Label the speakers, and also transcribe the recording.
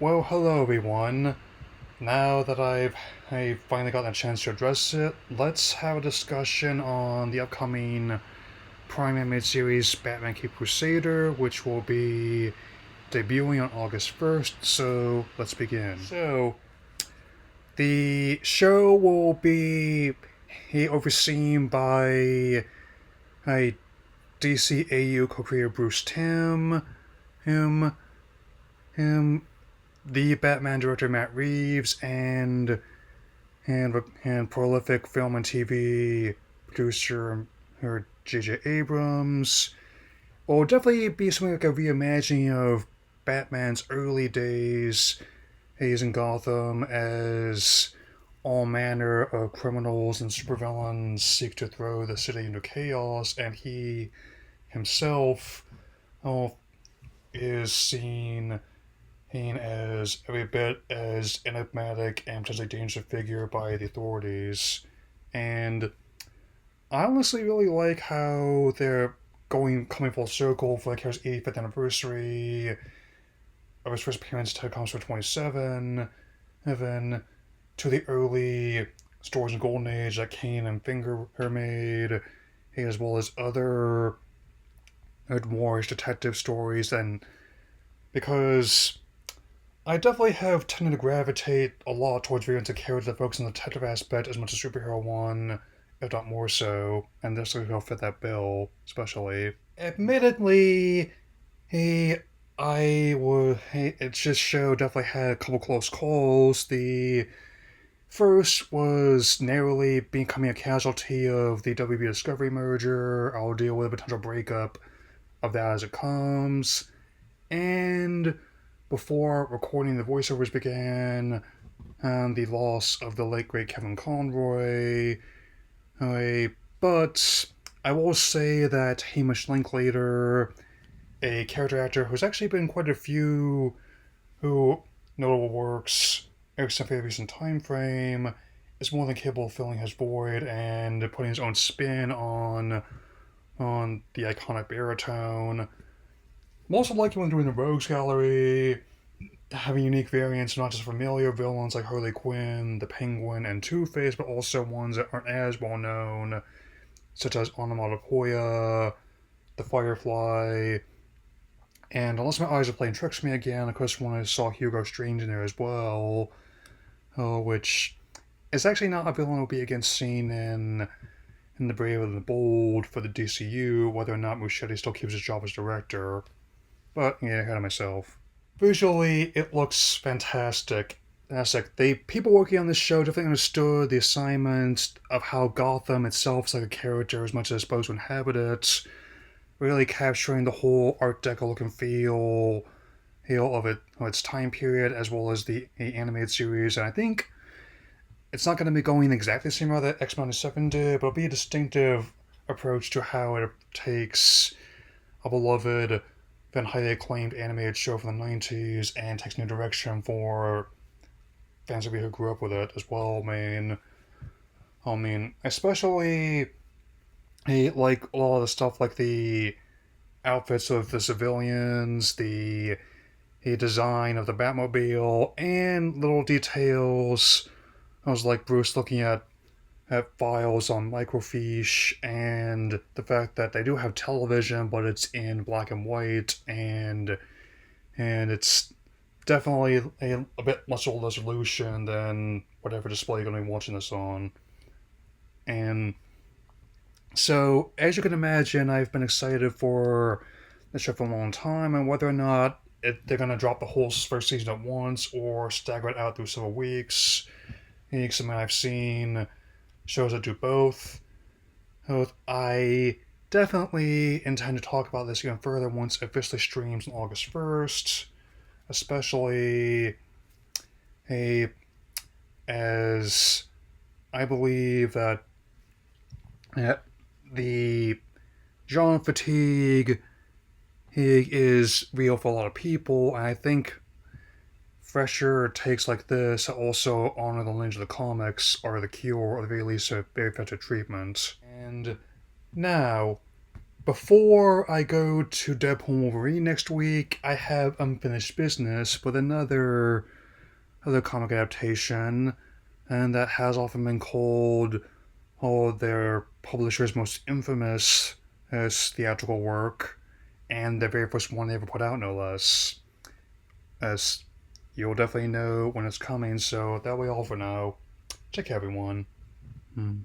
Speaker 1: Well, hello everyone. Now that I finally gotten a chance to address it, let's have a discussion on the upcoming Prime animated series Batman Caped Crusader, which will be debuting on August 1st, so let's begin. So, the show will be overseen by a DCAU co-creator Bruce Timm, him, him, the Batman director Matt Reeves, and prolific film and TV producer J.J. Abrams. Will definitely be something like a reimagining of Batman's early days. He's in Gotham as all manner of criminals and supervillains seek to throw the city into chaos, and he himself oh, is seen as every bit as enigmatic and potentially dangerous figure by the authorities. And I honestly really like how they're coming full circle for the character's 85th anniversary of his first appearance to Comics 27, even to the early stories in Golden Age that Kane and Finger made, as well as other noirish detective stories. And because I definitely have tended to gravitate a lot towards variants of characters that focus on the detective aspect as much as superhero one, if not more so, and this will fit that bill, especially. Admittedly, he, it's just show definitely had a couple close calls. The first was narrowly becoming a casualty of the WB Discovery merger. I'll deal with a potential breakup of that as it comes. And before recording the voiceovers began, the loss of the late great Kevin Conroy. But I will say that Hamish Linklater, a character actor who's actually been in quite a few notable works except for the recent time frame, is more than capable of filling his void and putting his own spin on the iconic baritone. I'm also liking when doing the Rogues Gallery, having unique variants, not just familiar villains like Harley Quinn, the Penguin, and Two-Face, but also ones that aren't as well known, such as Onomatopoeia, the Firefly, and Unless My Eyes Are Playing Tricks Me Again, of course, when I saw Hugo Strange in there as well, which is actually not a villain that will be again seen in The Brave and the Bold for the DCU, whether or not Muschietti still keeps his job as director. But, yeah, ahead of myself. Visually, it looks fantastic. The people working on this show definitely understood the assignment of how Gotham itself is like a character as much as it's supposed to inhabit it, really capturing the whole Art Deco look and feel of its time period, as well as the animated series. And I think it's not going to be going exactly the same route that X-97 did, but it'll be a distinctive approach to how it takes a beloved then highly acclaimed animated show from the 90s and takes new direction for fans of me who grew up with it as well. Especially like a lot of the stuff like the outfits of the civilians, the design of the Batmobile, and little details. I was like Bruce looking at files on microfiche, and the fact that they do have television, but it's in black and white, and it's definitely a bit much lower resolution than whatever display you're going to be watching this on. And so, as you can imagine, I've been excited for the show for a long time, and whether or not they're going to drop the whole first season at once or stagger it out through several weeks. It's something I've seen shows that do both. I definitely intend to talk about this even further once it officially streams on August 1st, especially as I believe that the genre fatigue is real for a lot of people, and I think fresher takes like this also honor the lineage of the comics are the cure, or the very least a very effective treatment. And now, before I go to Deadpool Wolverine next week, I have unfinished business with another comic adaptation, and that has often been called their publisher's most infamous theatrical work, and the very first one they ever put out, no less. As you'll definitely know when it's coming, so that way all for now. Take care, everyone. Hmm.